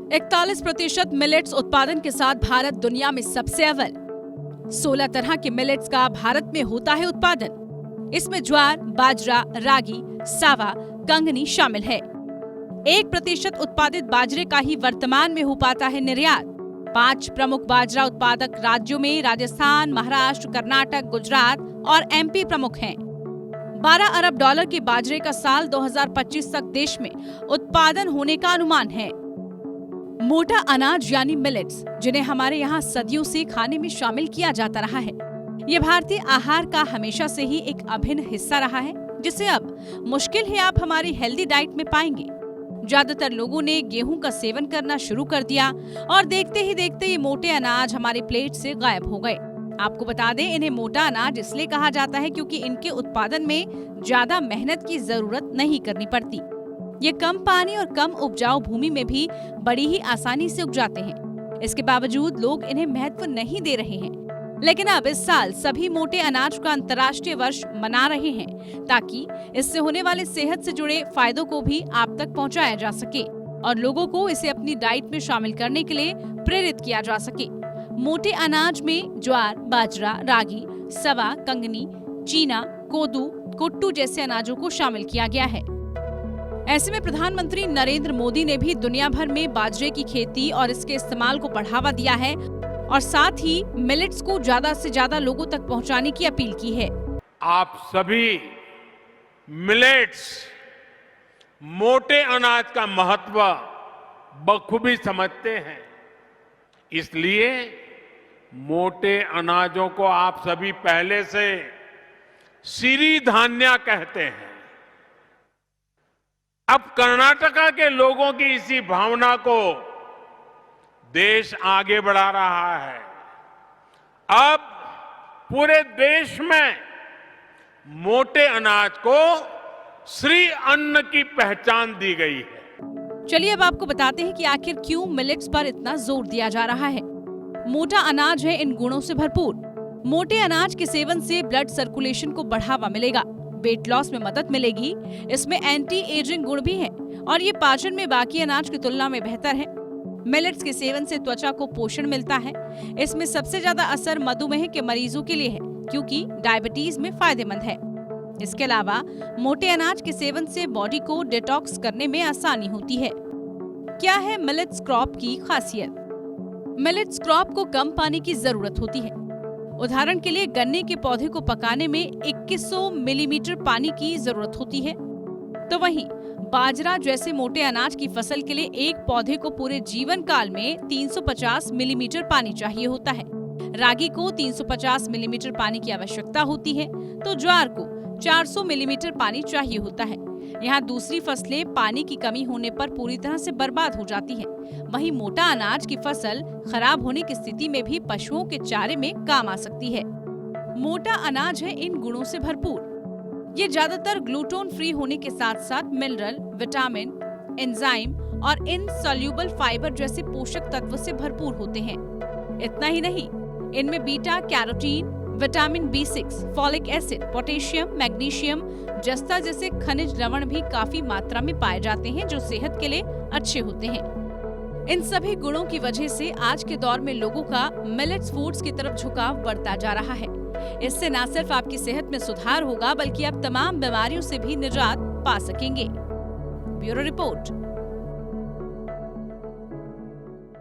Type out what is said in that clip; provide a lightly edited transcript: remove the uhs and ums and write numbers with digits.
41% millets उत्पादन के साथ भारत दुनिया में सबसे अव्वल। 16 तरह के मिलेट्स का भारत में होता है उत्पादन। इसमें ज्वार, बाजरा, रागी, सावा, कंगनी शामिल है। 1% उत्पादित बाजरे का ही वर्तमान में हो पाता है निर्यात। 5 प्रमुख बाजरा उत्पादक राज्यों में राजस्थान, महाराष्ट्र, कर्नाटक, गुजरात और एमपी प्रमुख हैं। $12 अरब के बाजरे का साल 2025 तक देश में उत्पादन होने का अनुमान है। मोटा अनाज यानी मिलेट्स, जिन्हें हमारे यहाँ सदियों से खाने में शामिल किया जाता रहा है, ये भारतीय आहार का हमेशा से ही एक अभिन्न हिस्सा रहा है, जिसे अब मुश्किल ही आप हमारी हेल्दी डाइट में पाएंगे। ज्यादातर लोगों ने गेहूं का सेवन करना शुरू कर दिया और देखते ही देखते ये मोटे अनाज हमारी प्लेट से गायब हो गए। आपको बता दें, इन्हें मोटा अनाज इसलिए कहा जाता है क्योंकि इनके उत्पादन में ज्यादा मेहनत की जरूरत नहीं करनी पड़ती। ये कम पानी और कम उपजाऊ भूमि में भी बड़ी ही आसानी से उग जाते हैं। इसके बावजूद लोग इन्हें महत्व नहीं दे रहे हैं। लेकिन अब इस साल सभी मोटे अनाज का अंतर्राष्ट्रीय वर्ष मना रहे हैं, ताकि इससे होने वाले सेहत से जुड़े फायदों को भी आप तक पहुंचाया जा सके और लोगों को इसे अपनी डाइट में शामिल करने के लिए प्रेरित किया जा सके। मोटे अनाज में ज्वार, बाजरा, रागी, सवा, कंगनी, चीना, कोदू, कुट्टू जैसे अनाजों को शामिल किया गया है। ऐसे में प्रधानमंत्री नरेंद्र मोदी ने भी दुनिया भर में बाजरे की खेती और इसके इस्तेमाल को बढ़ावा दिया है और साथ ही मिलेट्स को ज्यादा से ज्यादा लोगों तक पहुंचाने की अपील की है। आप सभी मिलेट्स, मोटे अनाज का महत्व बखूबी समझते हैं, इसलिए मोटे अनाजों को आप सभी पहले से सिरीधान्या कहते हैं। अब कर्नाटका के लोगों की इसी भावना को देश आगे बढ़ा रहा है। अब पूरे देश में मोटे अनाज को श्री अन्न की पहचान दी गई है। चलिए अब आपको बताते हैं कि आखिर क्यों मिलेट्स पर इतना जोर दिया जा रहा है। मोटा अनाज है इन गुणों से भरपूर। मोटे अनाज के सेवन से ब्लड सर्कुलेशन को बढ़ावा मिलेगा, वेट लॉस में मदद मिलेगी। इसमें एंटी एजिंग गुण भी हैं और ये पाचन में बाकी अनाज की तुलना में बेहतर है। मिलेट्स के सेवन से त्वचा को पोषण मिलता है। इसमें सबसे ज्यादा असर मधुमेह के मरीजों के लिए है, क्योंकि डायबिटीज में फायदेमंद है। इसके अलावा मोटे अनाज के सेवन से बॉडी को डिटॉक्स करने में आसानी होती है। क्या है मिलेट्स क्रॉप की खासियत? मिलेट्स क्रॉप को कम पानी की जरूरत होती है। उदाहरण के लिए गन्ने के पौधे को पकाने में 2100 मिलीमीटर पानी की जरूरत होती है, तो वहीं बाजरा जैसे मोटे अनाज की फसल के लिए एक पौधे को पूरे जीवन काल में 350 मिलीमीटर पानी चाहिए होता है। रागी को 350 मिलीमीटर पानी की आवश्यकता होती है, तो ज्वार को 400 मिलीमीटर पानी चाहिए होता है। यहाँ दूसरी फसलें पानी की कमी होने पर पूरी तरह से बर्बाद हो जाती हैं। वहीं मोटा अनाज की फसल खराब होने की स्थिति में भी पशुओं के चारे में काम आ सकती है। मोटा अनाज है इन गुणों से भरपूर। ये ज्यादातर ग्लूटोन फ्री होने के साथ साथ मिनरल, विटामिन, एंजाइम और इनसॉल्यूबल फाइबर जैसे पोषक तत्व से भरपूर होते हैं। इतना ही नहीं, इनमें beta carotene, vitamin B6, folic acid, potassium, magnesium, जस्ता जैसे खनिज लवण भी काफी मात्रा में पाए जाते हैं, जो सेहत के लिए अच्छे होते हैं। इन सभी गुणों की वजह से आज के दौर में लोगों का मिलेट्स फूड्स की तरफ झुकाव बढ़ता जा रहा है। इससे न सिर्फ आपकी सेहत में सुधार होगा, बल्कि आप तमाम बीमारियों से भी निजात पा सकेंगे। Bureau report.